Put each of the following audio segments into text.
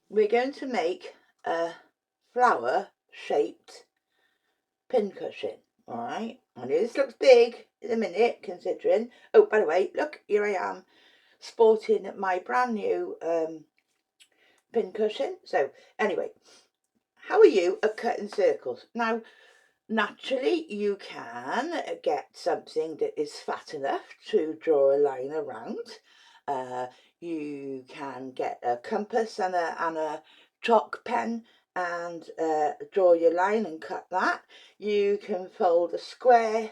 we're going to make a flower shaped pincushion. All right, I know this looks big in a minute considering. Oh, by the way, look, here I am sporting my brand new pincushion. So anyway, how are you at cutting circles? Now, naturally, you can get something that is fat enough to draw a line around. You can get a compass and a chalk pen and draw your line and cut that. You can fold a square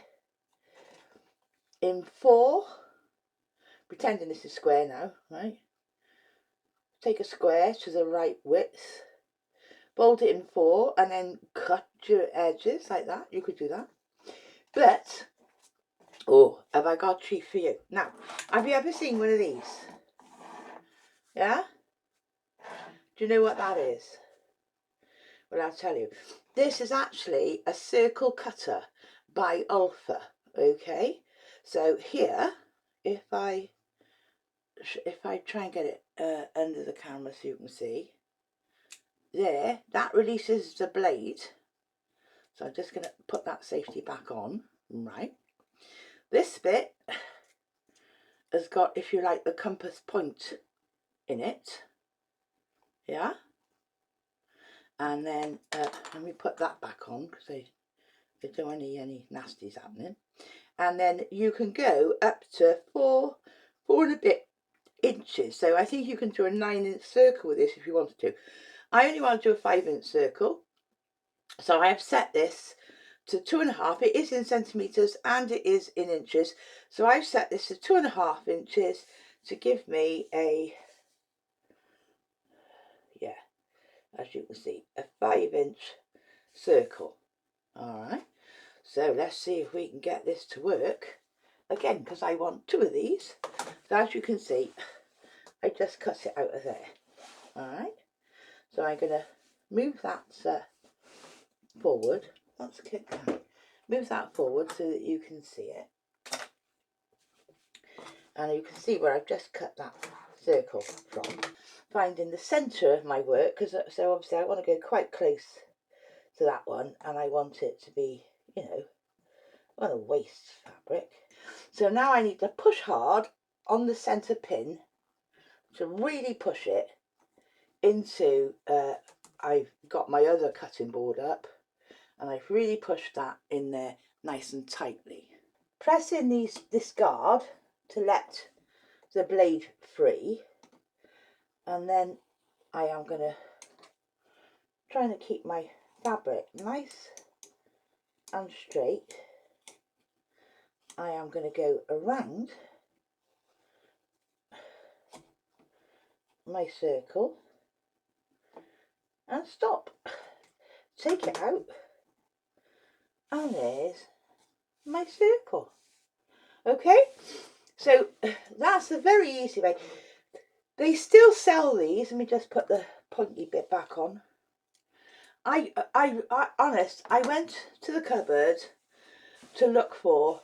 in 4, pretending this is square now, right? Take a square to the right width, fold it in 4 and then cut your edges like that. You could do that. But, oh, have I got a treat for you. Now, have you ever seen one of these? Yeah? Do you know what that is? Well, I'll tell you. This is actually a circle cutter by OLFA, okay? So here, if I try and get it under the camera so you can see, there, that releases the blade. So I'm just going to put that safety back on, right? This bit has got, if you like, the compass point in it, yeah? And then let me put that back on because I don't want any nasties happening. And then you can go up to 4 and a bit inches. So I think you can do a 9-inch circle with this if you wanted to. I only want to do a 5-inch circle, so I have set this to 2.5. It is in centimeters and it is in inches, so I've set this to 2.5 inches to give me a, yeah, as you can see, a 5-inch circle. All right, so let's see if we can get this to work again, because I want 2 of these. So as you can see, I just cut it out of there. All right, so I'm going to move that forward. Let's kick that. Move that forward so that you can see it. And you can see where I've just cut that circle from. Finding the centre of my work, because so obviously I want to go quite close to that one, and I want it to be, you know, I want to waste fabric. So now I need to push hard on the centre pin to really push it into, I've got my other cutting board up, and I've really pushed that in there nice and tightly. Pressing this guard to let the blade free, and then I am going to trying to keep my fabric nice and straight. I am going to go around my circle and stop. Take it out, and there's my circle. Okay, so that's a very easy way. They still sell these. Let me just put the pointy bit back on. I went to the cupboard to look for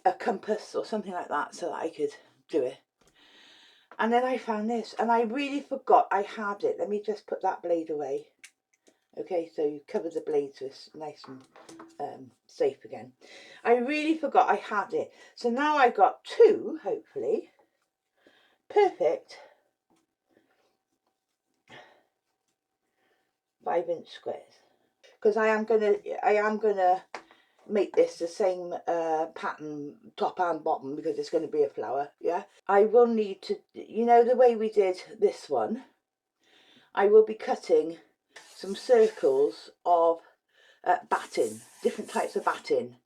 a compass or something like that so that I could do it. And then I found this, and I really forgot I had it. Let me just put that blade away. Okay, so you cover the blade so it's nice and safe again. I really forgot I had it. So now I've got 2, hopefully, perfect 5-inch squares. Because I am gonna make this the same pattern top and bottom, because it's going to be a flower. Yeah, I will need to, you know, the way we did this one, I will be cutting some circles of batting, different types of batting,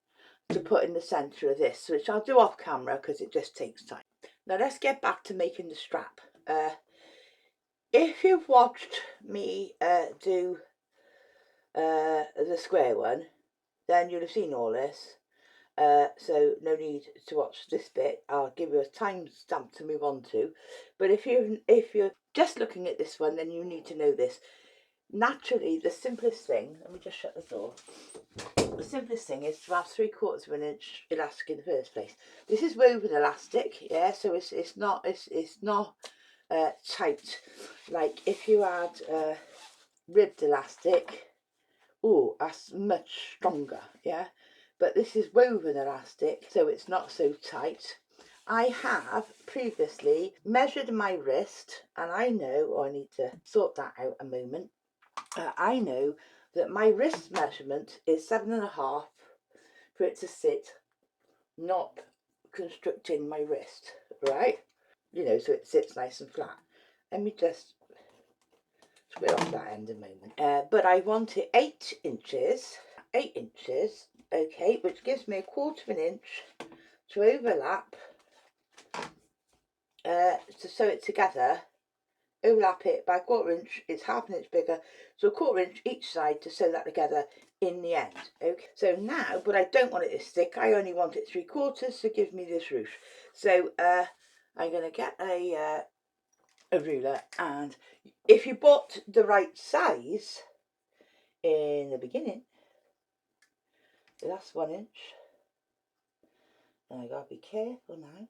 to put in the centre of this, which I'll do off camera because it just takes time. Now let's get back to making the strap. If you've watched me do the square one, then you'll have seen all this. So no need to watch this bit. I'll give you a time stamp to move on to. But if you're just looking at this one, then you need to know this. Naturally, the simplest thing, let me just shut the door. The simplest thing is to have 3/4 of an inch elastic in the first place. This is woven elastic, yeah, so it's not tight. Like if you had ribbed elastic, oh, that's much stronger, yeah. But this is woven elastic, so it's not so tight. I have previously measured my wrist, and I know, I need to sort that out a moment. I know that my wrist measurement is 7.5 for it to sit, not constricting my wrist, right? You know, so it sits nice and flat. Let me just split off that end a moment. But I want it 8 inches, 8 inches, okay, which gives me 1/4 of an inch to overlap, to sew it together. Overlap it by 1/4 inch, it's 1/2 inch bigger, so 1/4 inch each side to sew that together in the end. Okay, so now, but I don't want it to stick, I only want it 3/4, so give me this ruche. So I'm going to get a ruler, and if you bought the right size in the beginning, that's 1 inch, and I gotta be careful now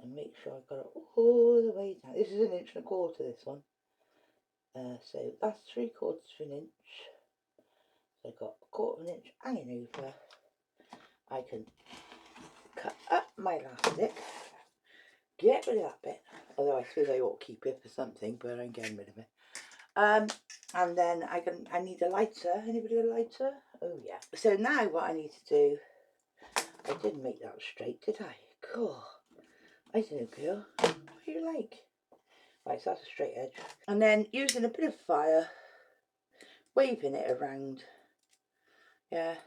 and make sure I've got it all the way down. This is 1.25 inches, this one. So that's 3/4 of an inch. So I've got 1/4 of an inch hanging over. I can cut up my elastic, get rid of that bit, although I suppose I ought to keep it for something, but I'm getting rid of it. And then I need a lighter. Anybody got a lighter? Oh yeah. So now what I need to do, I didn't make that straight, did I? Cool. I don't know, girl. What do you like? Right, so that's a straight edge. And then using a bit of fire, waving it around. Yeah.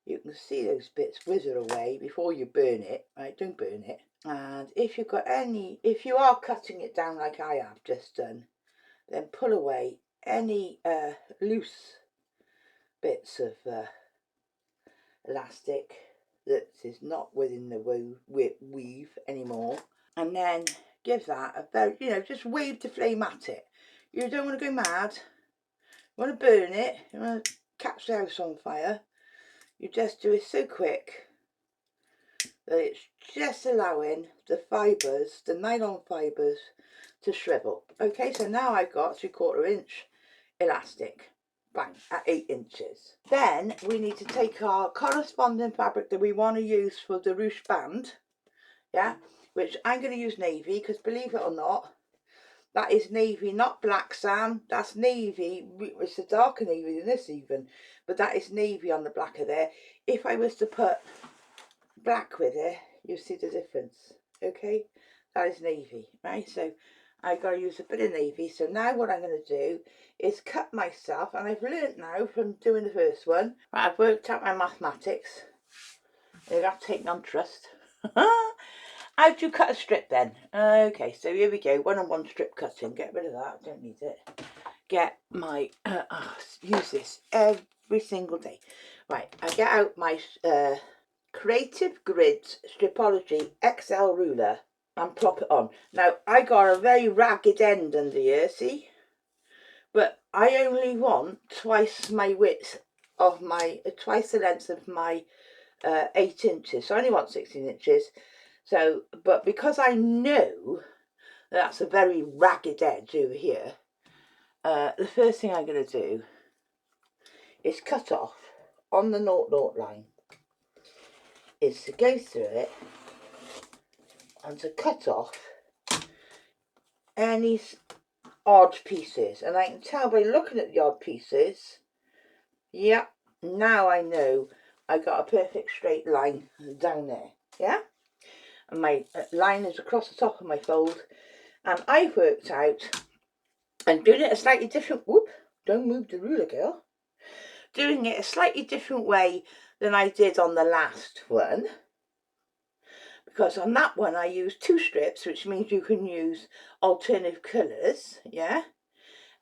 You can see those bits wither away before you burn it, right? Don't burn it. And if you've got if you are cutting it down like I have just done, then pull away any loose bits of elastic that is not within the weave anymore, and then give that a very, just wave the flame at it. You don't want to go mad, you want to burn it, you want to catch the house on fire. You just do it so quick that it's just allowing the fibres, the nylon fibres, to shrivel. Okay, so now I've got 3/4 inch elastic, bang, at 8 inches. Then we need to take our corresponding fabric that we want to use for the ruched band, yeah, which I'm going to use navy, because believe it or not, that is navy, not black, Sam. That's navy. It's a darker navy than this even, but that is navy on the black of there. If I was to put black with it, you see the difference. Okay, that is navy, right? So I've got to use a bit of navy. So now what I'm going to do is cut myself, and I've learnt now from doing the first one, right, I've worked out my mathematics. You have to take on trust. How do you cut a strip then? Okay, so here we go, 1-on-1 strip cutting. Get rid of that, don't need it. Get my, use this every single day. Right, I get out my Creative Grids Stripology XL ruler and plop it on. Now, I got a very ragged end under here, see? But I only want twice my width of my, twice the length of my 8 inches. So I only want 16 inches. So, but because I know that's a very ragged edge over here, the first thing I'm going to do is cut off on the 0-0 line, is to go through it and to cut off any odd pieces. And I can tell by looking at the odd pieces, yep, now I know I got a perfect straight line down there, yeah? And my line is across the top of my fold, and I've worked out, and doing it a slightly different, whoop, don't move the ruler, girl, doing it a slightly different way than I did on the last one, because on that one I used 2 strips, which means you can use alternative colours, yeah,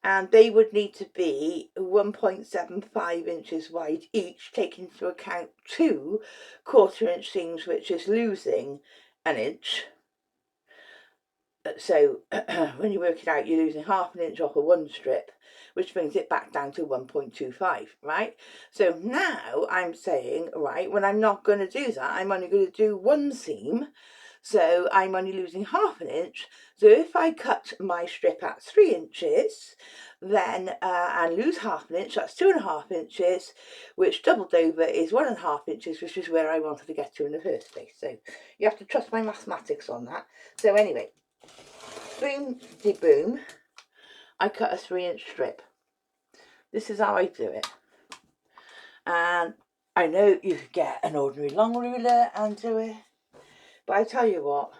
and they would need to be 1.75 inches wide each, taking into account 2 1/4 inch seams, which is losing an inch. So when you work it out, you're losing 1/2 inch off of one strip, which brings it back down to 1.25, right? So now I'm saying, right, when I'm not going to do that, I'm only going to do one seam. so I'm only losing half an inch. So if I cut my strip at 3 inches, then and lose half an inch, that's 2.5 inches, which doubled over is 1.5 inches, which is where I wanted to get to in the first place. So you have to trust my mathematics on that. So anyway, boom de boom, I cut a 3-inch strip. This is how I do it. And I know you could get an ordinary long ruler and do it, but I tell you what,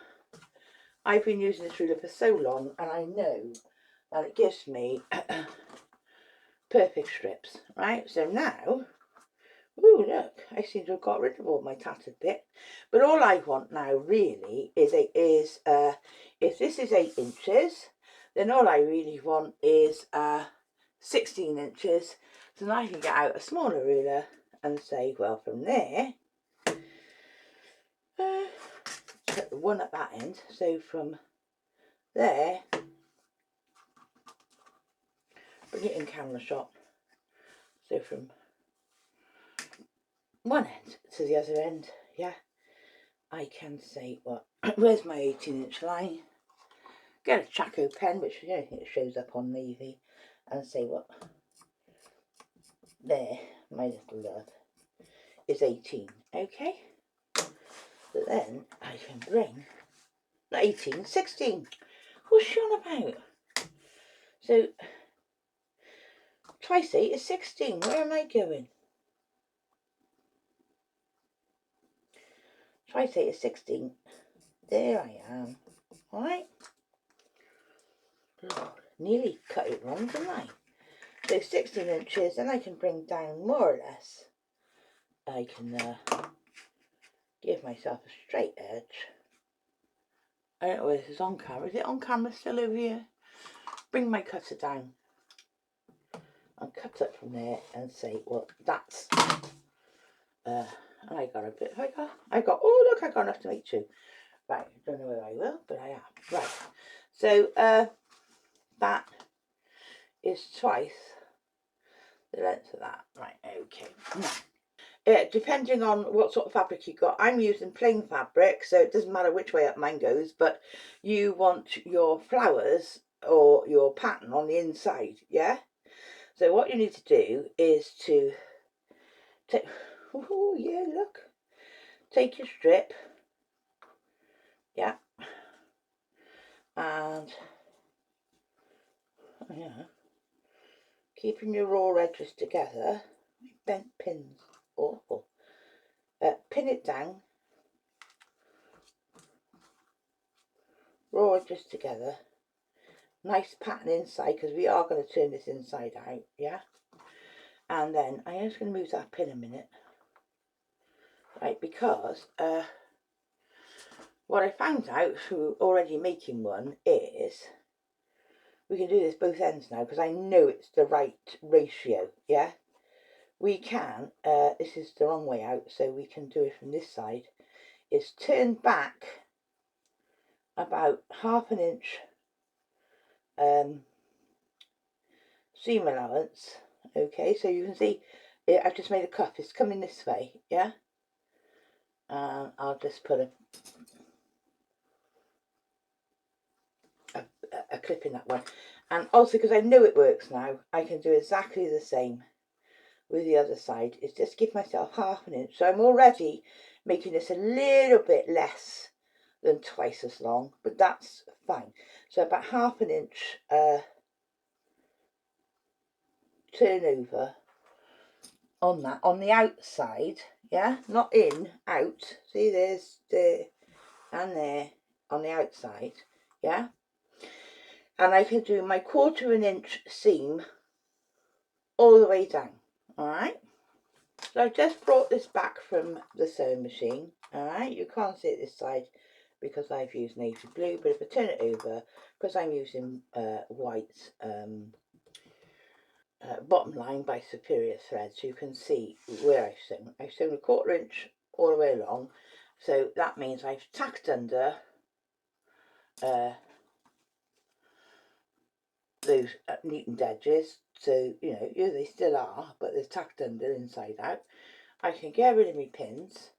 I've been using this ruler for so long, and I know that it gives me perfect strips, right? So now, ooh, look, I seem to have got rid of all my tattered bit. But all I want now really is if this is 8 inches, then all I really want is 16 inches. So now I can get out a smaller ruler and say, well, from there, put the one at that end. So from there, bring it in camera shot. So from one end to the other end, yeah, I can say, well, where's my 18-inch line? Get a Chaco pen, which you know, it shows up on navy, and say, what? There, my little love is 18, okay? So then I can bring 18, 16. What's she on about? So twice 8 is 16. Where am I going? Twice 8 is 16. There I am. Alright. Nearly cut it wrong, didn't I? So 16 inches, then I can bring down more or less. I can give myself a straight edge. I don't know whether this is on camera. Is it on camera still over here? Bring my cutter down and cut it from there and say, well, that's and I got a bit. Oh look, I got enough to make 2. Right, don't know whether I will, but I am. Right, so that is twice the length of that. Right, okay. Now, depending on what sort of fabric you got, I'm using plain fabric, so it doesn't matter which way up mine goes, but you want your flowers or your pattern on the inside, yeah? So what you need to do is to take, oh yeah, look, take your strip, yeah, and yeah, keeping your raw edges together, bent pins, awful, pin it down, raw edges together, nice pattern inside, because we are going to turn this inside out, yeah, and then I'm just going to move that pin a minute, right, because what I found out through already making one is we can do this both ends now, because I know it's the right ratio, yeah? We can, this is the wrong way out, so we can do it from this side, is turn back about half an inch seam allowance, okay? So you can see, I've just made a cuff, it's coming this way, yeah? And I'll just put a clip in that one. And also, because I know it works now, I can do exactly the same with the other side. Is just give myself half an inch. So I'm already making this a little bit less than twice as long, but that's fine. So about half an inch turnover on that, on the outside, yeah, not in, out. See, there's there and there on the outside, yeah. And I can do my 1/4 inch seam all the way down, all right? So I've just brought this back from the sewing machine, all right? You can't see it this side because I've used navy blue, but if I turn it over, because I'm using white bottom line by Superior Threads, you can see where I've sewn. I've sewn a 1/4 inch all the way along, so that means I've tacked under those neatened edges, so you know they still are, but they're tacked under inside out. I can get rid of my pins,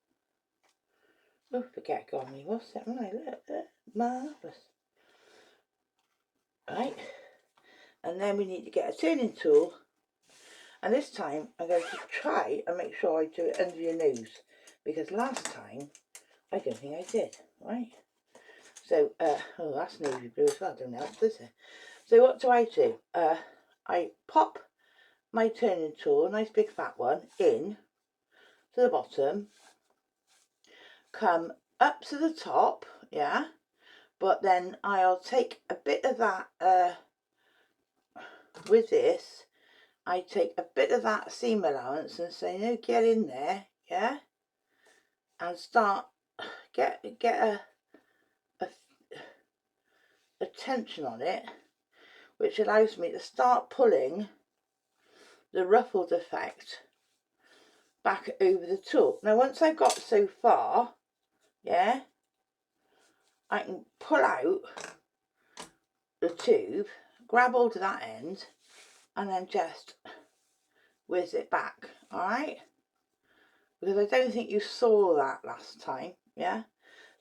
Oh, forget got me. What's that? Right, look, marvellous. Right, and then we need to get a turning tool, and this time I'm going to try and make sure I do it under your nose, because last time I don't think I did. Right, so oh, that's navy blue as well, don't help, does it? So what do? I pop my turning tool, a nice big fat one, in to the bottom, come up to the top, yeah, but then I'll take a bit of that with this. I take a bit of that seam allowance and say, no, get in there, yeah, and start get a tension on it, which allows me to start pulling the ruffled effect back over the tool. Now once I've got so far, yeah, I can pull out the tube, grab hold of that end, and then just whiz it back, alright? Because I don't think you saw that last time, yeah?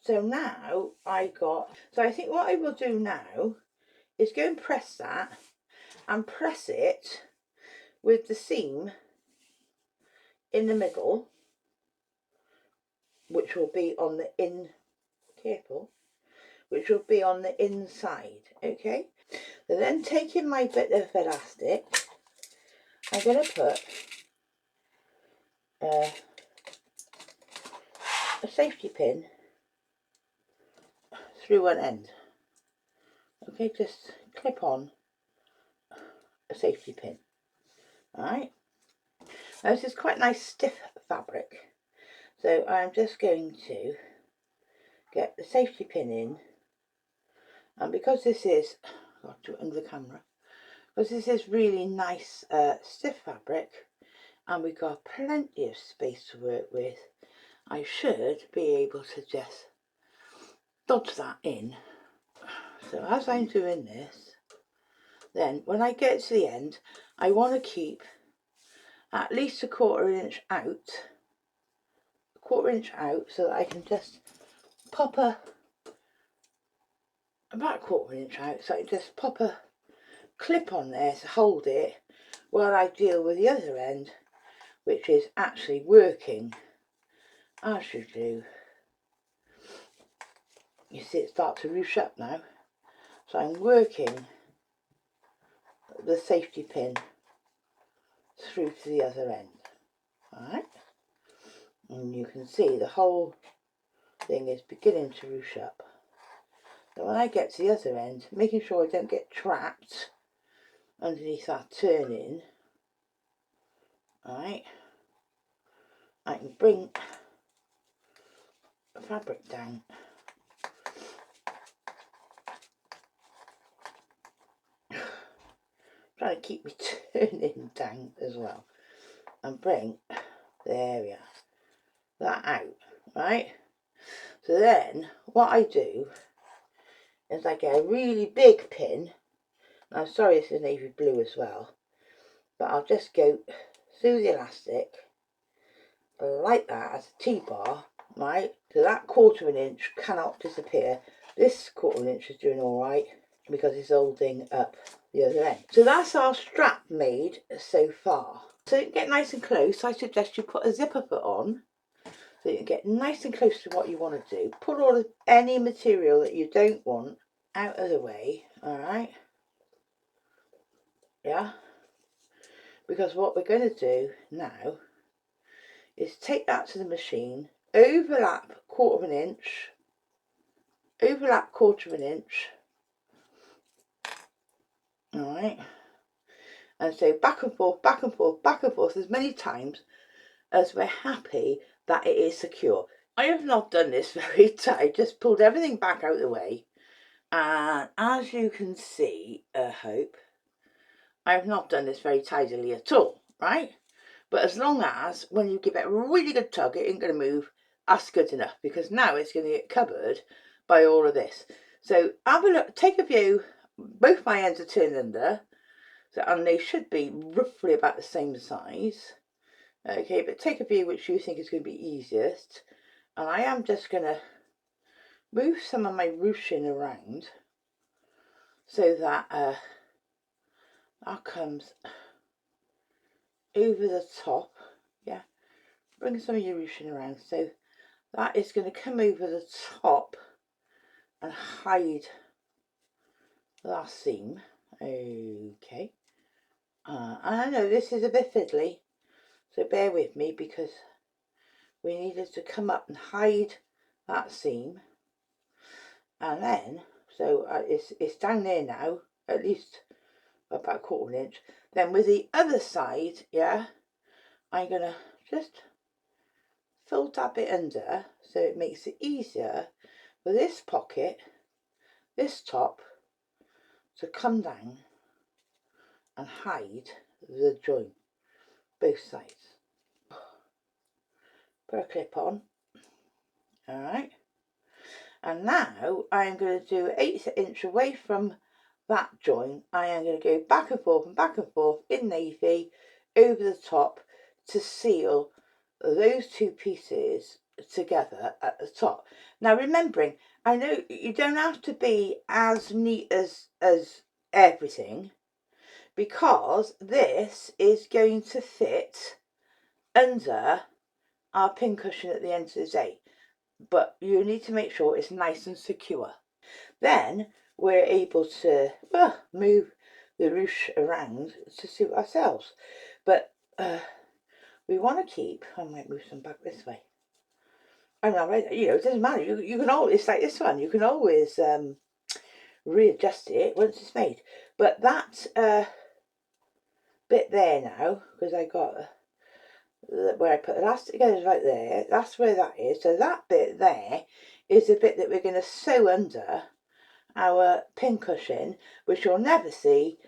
So now so I think what I will do now is go and press that, and press it with the seam in the middle, which will be on the which will be on the inside, okay? So then taking my bit of elastic, I'm going to put a safety pin through one end. Okay, just clip on a safety pin. Alright, now this is quite nice stiff fabric, so I'm just going to get the safety pin in, and because this is, I'll do it under the camera, because this is really nice stiff fabric and we've got plenty of space to work with, I should be able to just dodge that in. So as I'm doing this, then when I get to the end, I want to keep at least a quarter inch out, so that I can just pop about a quarter inch out, so I can just pop a clip on there to hold it while I deal with the other end, which is actually working as you do. You see it start to ruche up now, so I'm working the safety pin through to the other end. Alright, and you can see the whole thing is beginning to ruche up. So when I get to the other end, making sure I don't get trapped underneath that turning, alright, I can bring the fabric down, trying to keep me turning down as well, and bring, there we are, that out, right? So then what I do is I get a really big pin. I'm sorry this is navy blue as well, but I'll just go through the elastic like that as a T-bar, right? So that quarter of an inch cannot disappear. This quarter of an inch is doing all right because it's holding up the other end. So that's our strap made so far. So to get nice and close, I suggest you put a zipper foot on so you can get nice and close to what you want to do. Put all of any material that you don't want out of the way, all right? Yeah, because what we're going to do now is take that to the machine, overlap quarter of an inch, overlap quarter of an inch, all right, and so back and forth, back and forth, back and forth as many times as we're happy that it is secure. I have not done this very tight, just pulled everything back out of the way, and as you can see, I hope, I have not done this very tidily at all, right? But as long as when you give it a really good tug, it ain't going to move, that's good enough, because now it's going to get covered by all of this. So have a look, take a view, both my ends are turned under, so, and they should be roughly about the same size. Okay, but take a view which you think is going to be easiest, And I am just going to move some of my ruching around so that that comes over the top. Yeah, bring some of your ruching around, so that is going to come over the top and hide that seam. Okay, and I know this is a bit fiddly, so bear with me, because we needed to come up and hide that seam. And then, so it's down there now, at least about a quarter of an inch. Then with the other side, yeah, I'm going to just fold that bit under, so it makes it easier for this pocket, this top, to come down and hide the joint, both sides. Put a clip on. Alright. And now I am going to do an 1/8 inch away from that joint. I am going to go back and forth in navy over the top to seal those two pieces together at the top. Now, remembering, I know you don't have to be as neat as everything, because this is going to fit under our pincushion at the end of the day, but you need to make sure it's nice and secure. Then we're able to move the ruche around to suit ourselves, but we want to keep, I might move some back this way. I know, you know, it doesn't matter, you can always, like this one, you can always readjust it once it's made. But that bit there now, because I got where I put the elastic together right there, that's where that is. So that bit there is the bit that we're going to sew under our pincushion, which you'll never see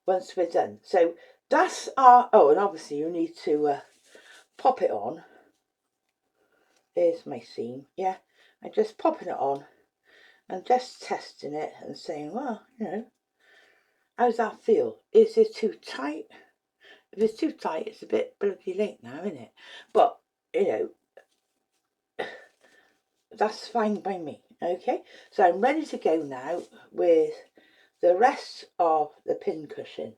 once we're done. So that's our, oh, and obviously you need to pop it on. There's my seam, yeah. I'm just popping it on and just testing it and saying, well, you know, how's that feel? Is it too tight? If it's too tight, it's a bit bloody late now, isn't it? But, you know, that's fine by me. Okay, so I'm ready to go now with the rest of the pincushion.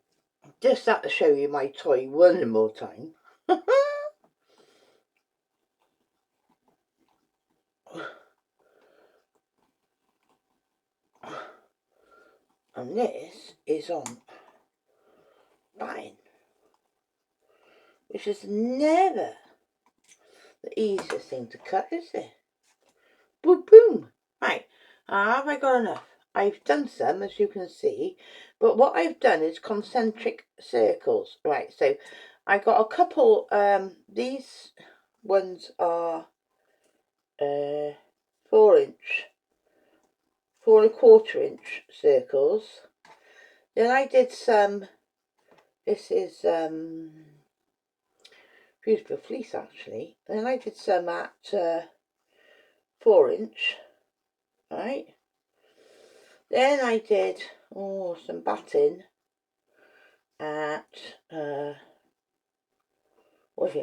Just have to show you my toy one more time. And this is on batting, which is never the easiest thing to cut, is it? Boom, boom. Right, have I got enough? I've done some, as you can see, but what I've done is concentric circles. Right, so I got a couple, these ones are 4-inch, 4¼ inch circles. Then I did some, this is beautiful fleece actually. Then I did some at 4-inch, right? Then I did some batting at I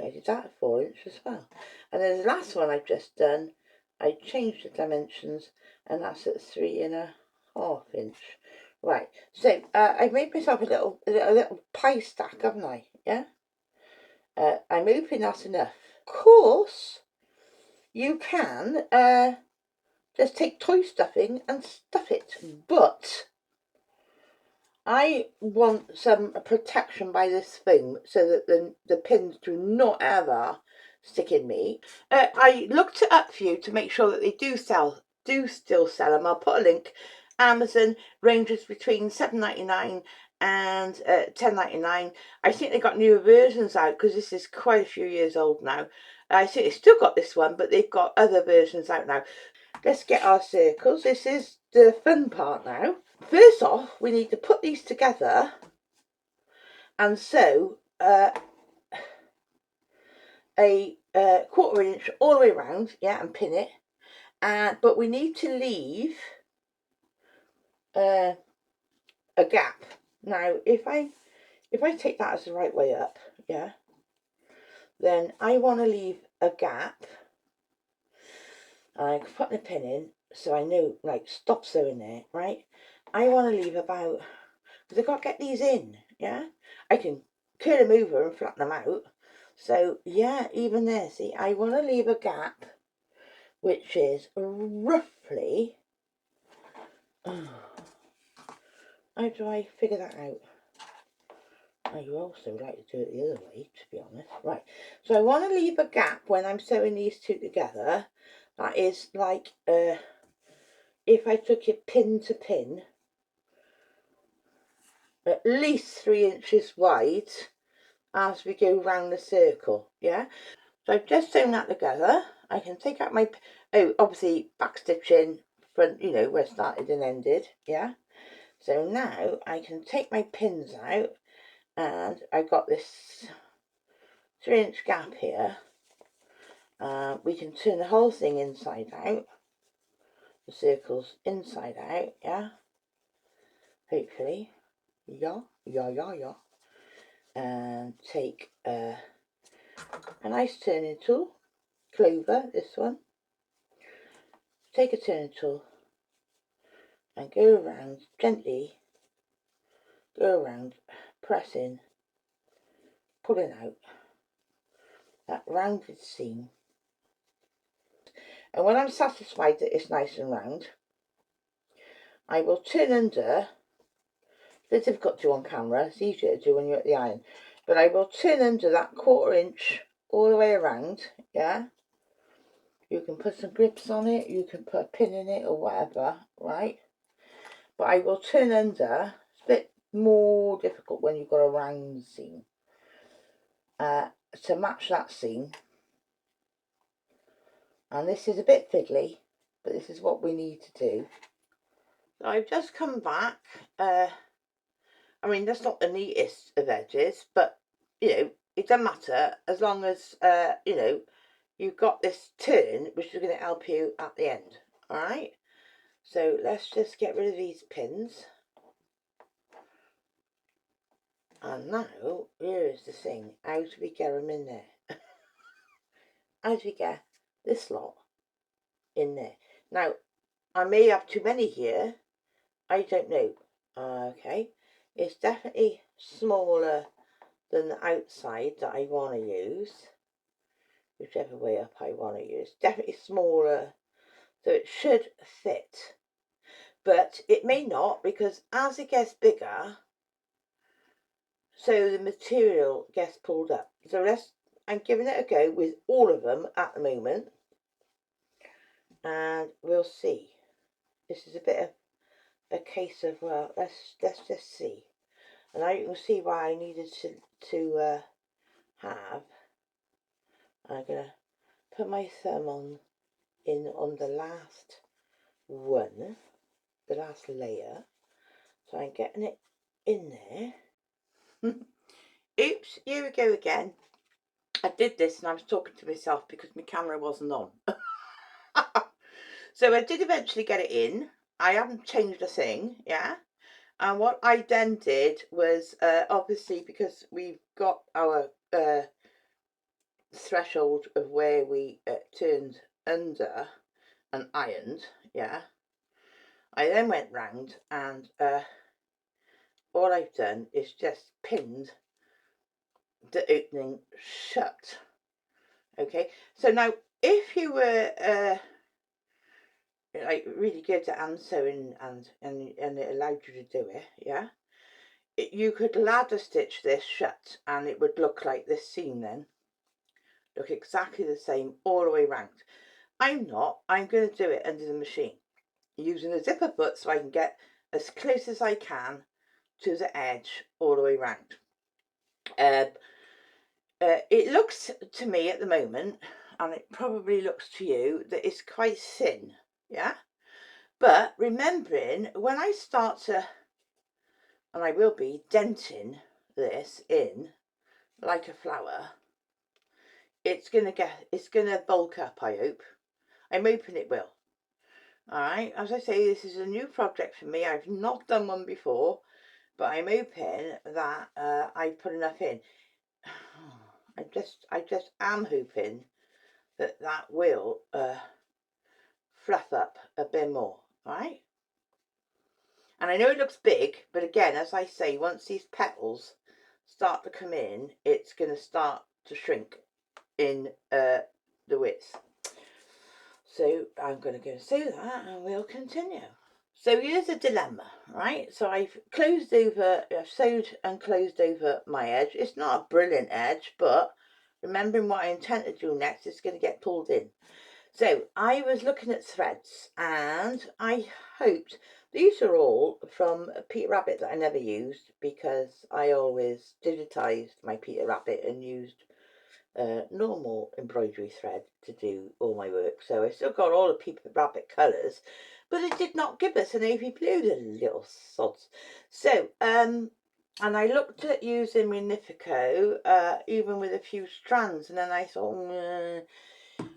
did that at 4-inch as well. And then the last one I've just done, I changed the dimensions, and that's at 3½ inch. Right, so I've made myself a little pie stack, haven't I? Yeah. I'm hoping that's enough. Of course, you can just take toy stuffing and stuff it, but I want some protection by this thing so that the pins do not ever stick in me. I looked it up for you to make sure that they do still sell them. I'll put a link. Amazon ranges between £7.99 and £10.99. I think they got newer versions out because this is quite a few years old now. I think they've still got this one, but they've got other versions out now. Let's get our circles. This is the fun part now. First off, we need to put these together and sew a 1/4 inch all the way around, yeah, and pin it. But we need to leave a gap. Now, if I take that as the right way up, yeah, then I want to leave a gap, and I can put the pin in so I know, like, stop sewing there, right? I want to leave about, because I've got to get these in, yeah? I can curl them over and flatten them out. So, yeah, even there, see, I want to leave a gap, which is roughly, how do I figure that out? I also like to do it the other way, to be honest. Right, so I want to leave a gap when I'm sewing these two together. That is like, if I took it pin to pin, at least 3 inches wide as we go round the circle, yeah? So I've just sewn that together. I can take out my, oh, obviously back stitching front, you know, where it started and ended, yeah? So now I can take my pins out, and I've got this 3-inch gap here. We can turn the whole thing inside out, the circles inside out, yeah, hopefully, yeah, and take a nice turning tool, clover, this one, take a turning tool and go around, gently go around, pressing, pulling out that rounded seam. And when I'm satisfied that it's nice and round, I will turn under. It's difficult to do on camera, it's easier to do when you're at the iron, but I will turn under that 1/4 inch all the way around, yeah? You can put some grips on it, you can put a pin in it or whatever, right? But I will turn under. It's a bit more difficult when you've got a round seam. To match that seam. And this is a bit fiddly, but this is what we need to do. So I've just come back. I mean, that's not the neatest of edges, but, you know, it doesn't matter as long as, you know, you've got this turn, which is going to help you at the end, all right? So let's just get rid of these pins. And now, here is the thing. How do we get them in there? How do we get this lot in there? Now, I may have too many here. I don't know. Okay. It's definitely smaller than the outside that I want to use. Whichever way up I want to use. Definitely smaller. So it should fit. But it may not, because as it gets bigger, so the material gets pulled up. So I'm giving it a go with all of them at the moment. And we'll see. This is a bit of a case of, well, let's just see. And now you can see why I needed to have. I'm going to put my thumb on the last one, the last layer. So I'm getting it in there. Oops, here we go again. I did this and I was talking to myself because my camera wasn't on. So I did eventually get it in. I haven't changed a thing, yeah. And what I then did was, obviously, because we've got our threshold of where we turned under and ironed, yeah, I then went round and all I've done is just pinned the opening shut. Okay, so now if you were like really good at hand sewing and it allowed you to do it, yeah, you could ladder stitch this shut and it would look like this seam then. Look exactly the same all the way round. I'm not. I'm going to do it under the machine using a zipper foot so I can get as close as I can to the edge all the way round. It looks to me at the moment, and it probably looks to you, that it's quite thin, yeah? But remembering when I start to, and I will be denting this in like a flower, it's gonna bulk up, I hope. I'm hoping it will. Alright, as I say, this is a new project for me. I've not done one before, but I'm hoping that I put enough in. I just am hoping that will fluff up a bit more, right? And I know it looks big, but again, as I say, once these petals start to come in, it's going to start to shrink in the width. So I'm going to go sew that and we'll continue. So here's a dilemma, right? So I've sewed and closed over my edge. It's not a brilliant edge, but remembering what I intend to do next, it's going to get pulled in. So I was looking at threads and I hoped, these are all from Peter Rabbit that I never used because I always digitised my Peter Rabbit and used normal embroidery thread to do all my work. So I still got all the Peter Rabbit colours, but it did not give us a navy blue, the little sods. So and I looked at using Magnifico even with a few strands, and then I thought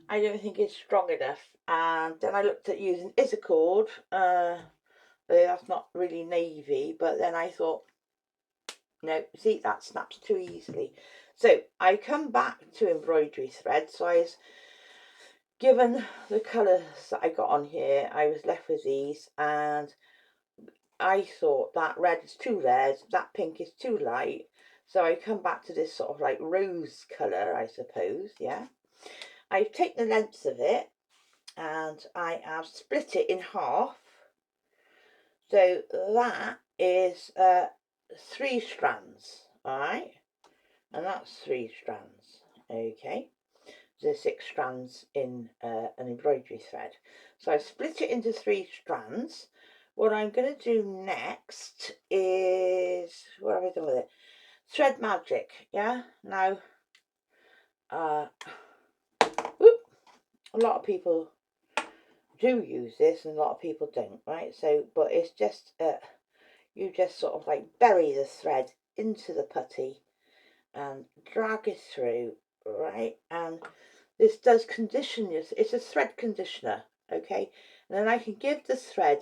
I don't think it's strong enough. And then I looked at using Isacord. That's not really navy, but then I thought, no, see, that snaps too easily. So I come back to embroidery thread. So I was given the colours that I got on here, I was left with these, and I thought that red is too red, that pink is too light. So I come back to this sort of like rose colour, I suppose, yeah. I've taken the length of it and I have split it in half. So that is 3 strands, all right, and that's 3 strands. Okay, there's 6 strands in an embroidery thread. So I've split it into 3 strands. What I'm going to do next is, what have I done with it? Thread magic, yeah. Now a lot of people do use this and a lot of people don't, right? So but it's just you just sort of like bury the thread into the putty and drag it through, right? And this does condition you. It's a thread conditioner, okay? And then I can give the thread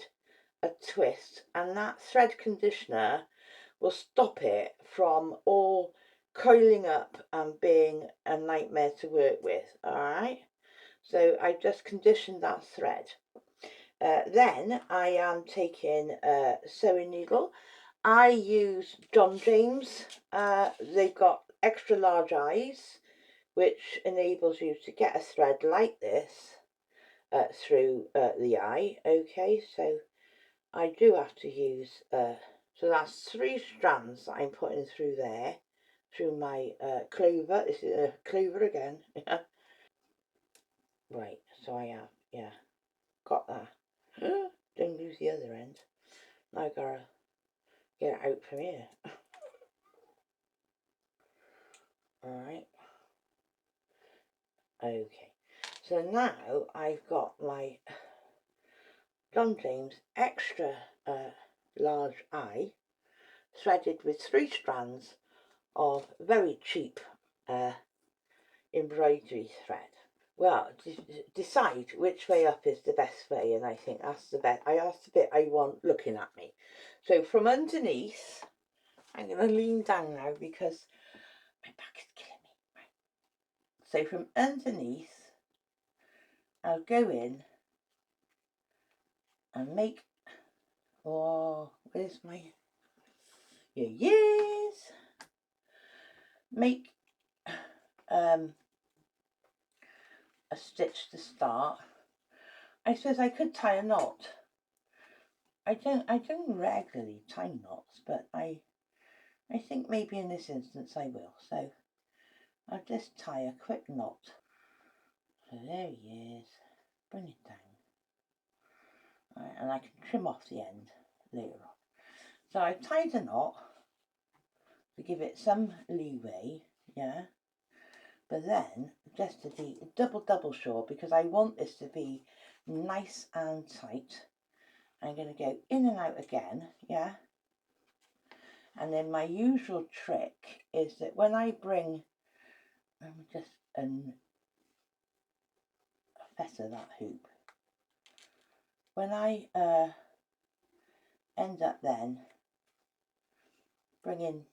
a twist, and that thread conditioner will stop it from all coiling up and being a nightmare to work with, all right? So I just conditioned that thread. Then I am taking a sewing needle. I use John James. They've got extra large eyes, which enables you to get a thread like this through the eye. Okay, so I do have to use, so that's 3 strands that I'm putting through there, through my clover. This is a clover again. Right, so I have, yeah, got that. Don't lose the other end. Now I gotta get it out from here. Alright. Okay. So now I've got my John James extra large eye threaded with 3 strands of very cheap embroidery thread. Well, decide which way up is the best way, and I think that's the best. That's the bit I want looking at me. So from underneath, I'm going to lean down now because my back is killing me. Right. So from underneath, I'll go in and make, oh, where's my, yes, make a stitch to start. I suppose I could tie a knot. I don't regularly tie knots, but I think maybe in this instance I will. So I'll just tie a quick knot. So there he is. Bring it down. Right, and I can trim off the end later on. So I've tied a knot to give it some leeway, yeah. But then, just to be double sure, because I want this to be nice and tight, I'm going to go in and out again, yeah. And then my usual trick is that when I bring, let me just feather that hoop. When I end up then bringing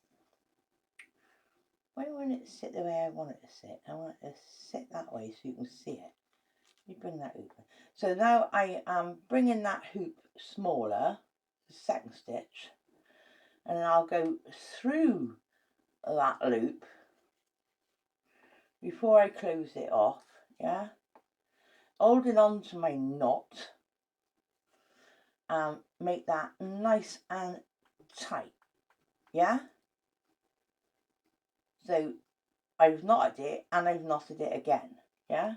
when I want it to sit the way I want it to sit, I want it to sit that way so you can see it. You bring that hoop. So now I am bringing that hoop smaller, the second stitch, and then I'll go through that loop before I close it off, yeah, holding on to my knot, and make that nice and tight, yeah. So I've knotted it and I've knotted it again, yeah.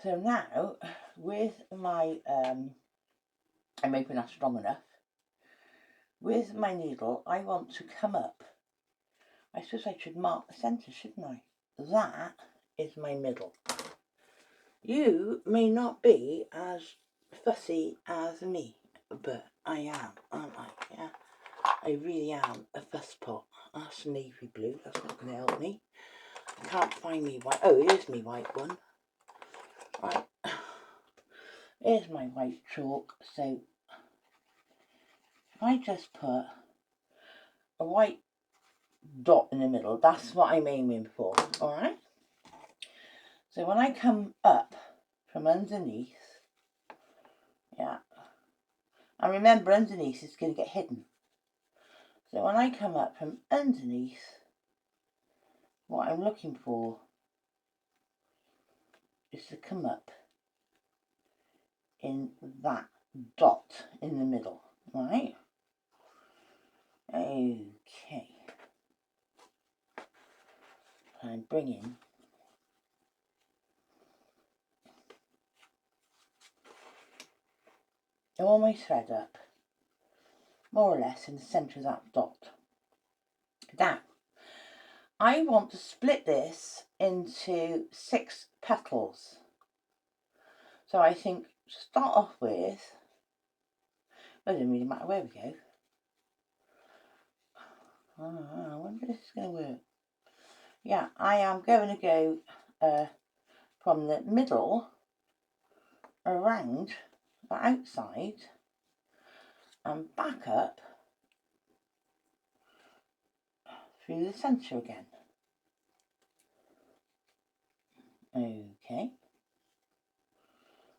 So now with my I'm hoping that's strong enough. With my needle, I want to come up. I suppose I should mark the centre, shouldn't I? That is my middle. You may not be as fussy as me, but I am, aren't I? Yeah, I really am a fuss pot. That's navy blue. That's not going to help me. I can't find me white. Oh, here's my white one. Right. Here's my white chalk. So if I just put a white dot in the middle, that's what I'm aiming for. All right. So when I come up from underneath, yeah, and remember underneath is going to get hidden. So when I come up from underneath, what I'm looking for is to come up in that dot in the middle, right? Okay. I'm bringing all my thread up, more or less in the centre of that dot. Now, I want to split this into 6 petals. So I think to start off with, well, it doesn't really matter where we go. I wonder if this is going to work. Yeah, I am going to go from the middle around the outside and back up through the centre again. Okay.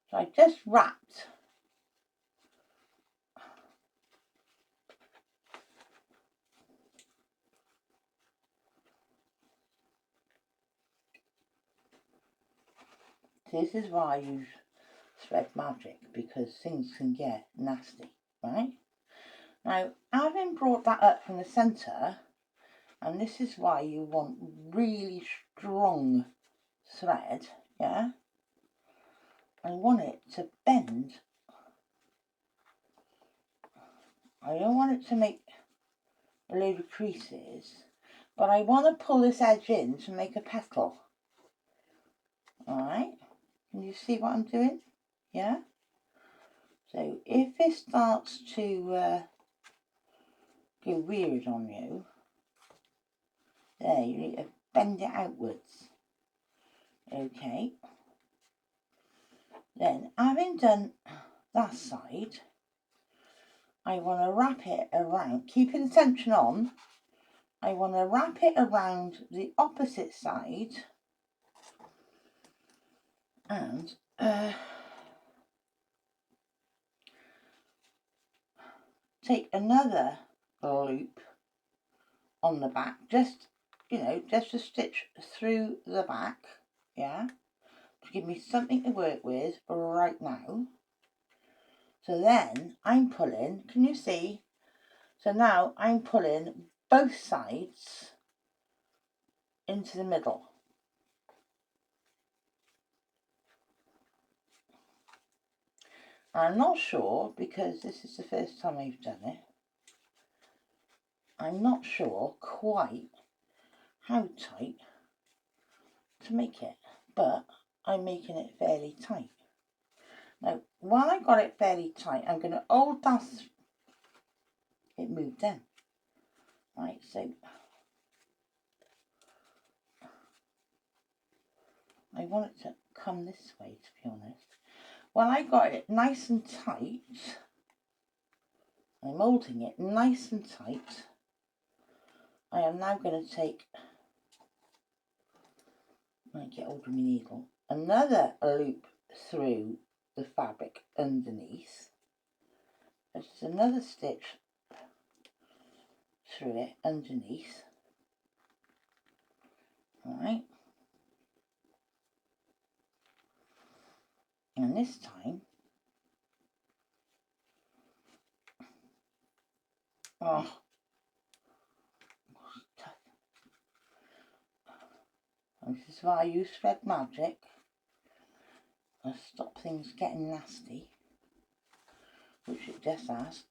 So I just wrapped this is why I use thread magic, because things can get nasty, right? Now, having brought that up from the centre, and this is why you want really strong thread, yeah? I want it to bend. I don't want it to make a load of creases, but I want to pull this edge in to make a petal. Alright, can you see what I'm doing? Yeah? So if it starts to go weird on you, there, you need to bend it outwards. Okay. Then, having done that side, I want to wrap it around, keeping the tension on, I want to wrap it around the opposite side and take another loop on the back, just, you know, just a stitch through the back, yeah, to give me something to work with right now. So then I'm pulling, can you see? So now I'm pulling both sides into the middle. I'm not sure, because this is the first time I've done it, I'm not sure quite how tight to make it, but I'm making it fairly tight. Now, while I got it fairly tight, I'm going to hold that, it moved in. Right, so I want it to come this way, to be honest. While I got it nice and tight, I'm holding it nice and tight, I am now going to take, when I get hold of my needle, another loop through the fabric underneath. There's another stitch through it underneath. Alright. And this time, oh, tough. And this is why I use thread magic. I stop things getting nasty, which it just has.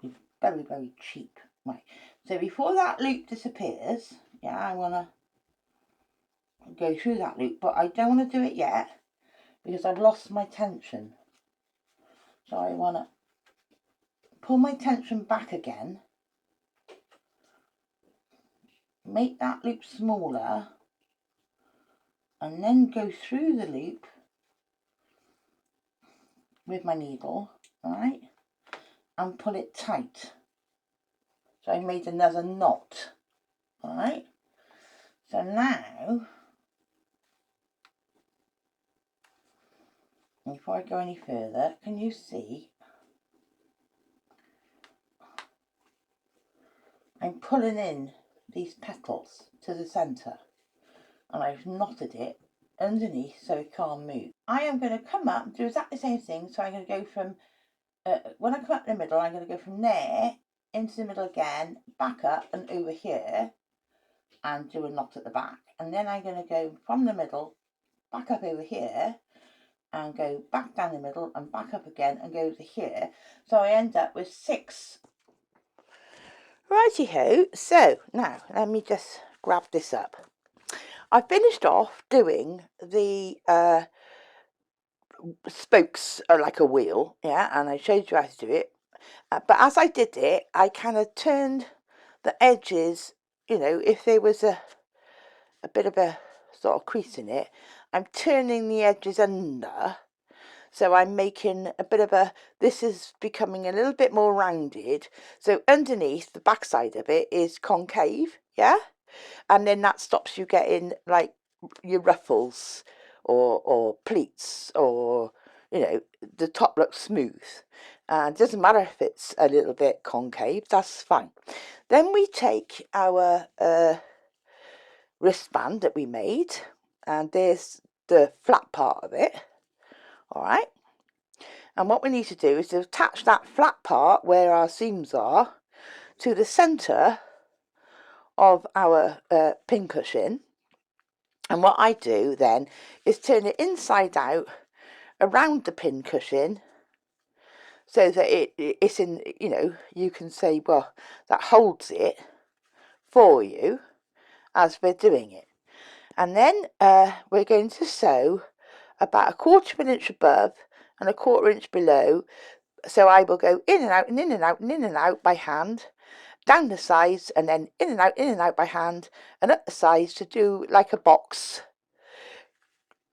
It's very, very cheap. Right. So before that loop disappears, yeah, I want to go through that loop, but I don't want to do it yet because I've lost my tension. So I want to pull my tension back again, make that loop smaller, and then go through the loop with my needle, alright, and pull it tight. So I made another knot, alright. So now, before I go any further, can you see I'm pulling in these petals to the centre, and I've knotted it underneath so it can't move. I am going to come up and do exactly the same thing. So I'm going to go from, when I come up in the middle, I'm going to go from there into the middle again, back up and over here, and do a knot at the back. And then I'm going to go from the middle, back up over here, and go back down the middle and back up again and go over here. So I end up with 6. Righty-ho, so now let me just grab this up. I finished off doing the spokes are like a wheel, yeah, and I showed you how to do it. But as I did it, I kind of turned the edges, you know, if there was a bit of a sort of crease in it, I'm turning the edges under. So I'm making a bit of a, this is becoming a little bit more rounded. So underneath, the backside of it is concave, yeah? And then that stops you getting like your ruffles or pleats, or, you know, the top looks smooth. And it doesn't matter if it's a little bit concave, that's fine. Then we take our wristband that we made, and there's the flat part of it, all right. And what we need to do is to attach that flat part where our seams are to the centre of our pincushion. And what I do then is turn it inside out around the pincushion so that it's in, you know, you can say, well, that holds it for you as we're doing it. And then we're going to sew about 1/4 of an inch above and 1/4 inch below. So I will go in and out and in and out and in and out by hand, down the sides, and then in and out by hand, and up the sides to do like a box.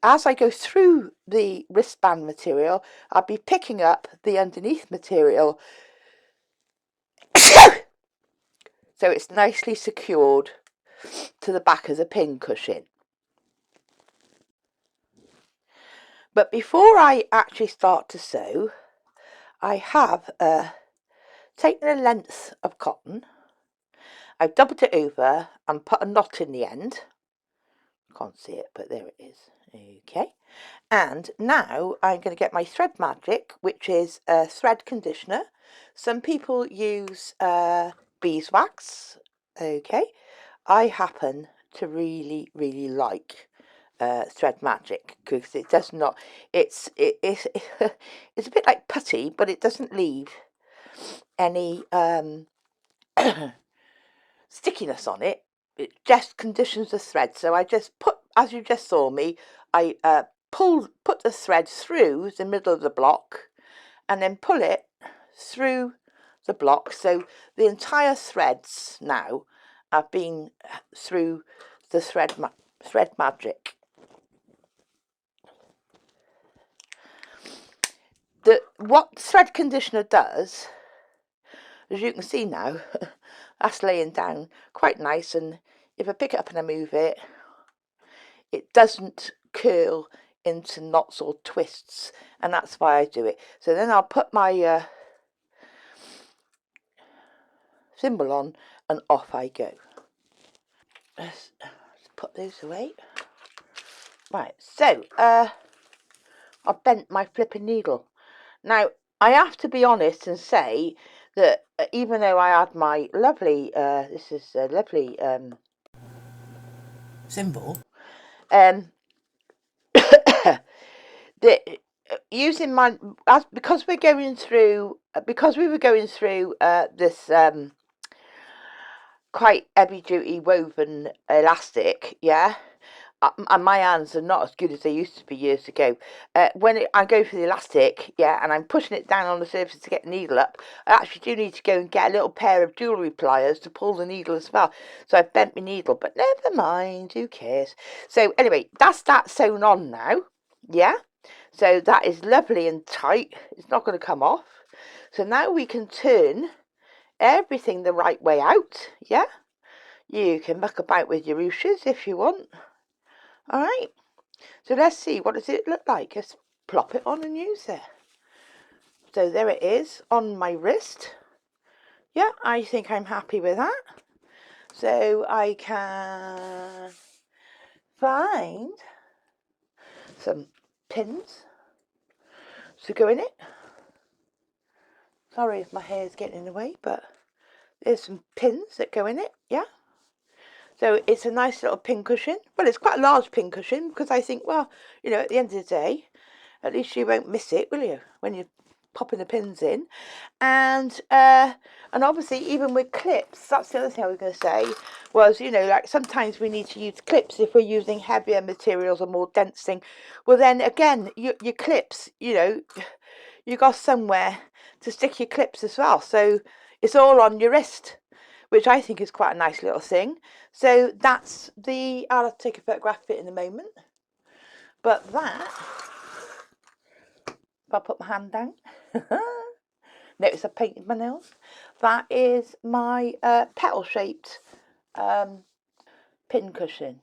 As I go through the wristband material, I'll be picking up the underneath material so it's nicely secured to the back of the pincushion. But before I actually start to sew, I have taken a length of cotton, I've doubled it over and put a knot in the end. Can't see it, but there it is. Okay. And now I'm going to get my thread magic, which is a thread conditioner. Some people use beeswax. Okay. I happen to really, really like thread magic because it does not, it's it's a bit like putty, but it doesn't leave any stickiness on it. It just conditions the thread. So I just put, as you just saw me, I put the thread through the middle of the block and then pull it through the block. So the entire threads now have been through the thread magic. What thread conditioner does, as you can see now, that's laying down quite nice, and if I pick it up and I move it, it doesn't curl into knots or twists, and that's why I do it. So then I'll put my symbol on and off I go. Let's put those away. Right, so I bent my flipping needle. Now I have to be honest and say that even though I had my lovely, this is a lovely symbol, that using my, because we were going through this quite heavy duty woven elastic, yeah, and my hands are not as good as they used to be years ago. When I go for the elastic, yeah, and I'm pushing it down on the surface to get the needle up, I actually do need to go and get a little pair of jewellery pliers to pull the needle as well. So I've bent my needle, but never mind, who cares? So anyway, that's that sewn on now, yeah. So that is lovely and tight. It's not going to come off. So now we can turn everything the right way out, yeah. You can muck about with your ruches if you want. All right, so let's see, what does it look like? Let's plop it on and use it. So there it is on my wrist. Yeah, I think I'm happy with that. So I can find some pins to go in it. Sorry if my hair is getting in the way, but there's some pins that go in it, yeah. So it's a nice little pincushion. Well, it's quite a large pincushion, because I think, well, you know, at the end of the day, at least you won't miss it, will you, when you're popping the pins in. And obviously, even with clips, that's the other thing I was going to say, was, you know, like sometimes we need to use clips if we're using heavier materials or more dense thing. Well, then again, your clips, you know, you got somewhere to stick your clips as well. So it's all on your wrist, which I think is quite a nice little thing. So that's the, I'll have to take a photograph of it in a moment. But that, if I put my hand down, notice I painted my nails. That is my petal shaped pincushion.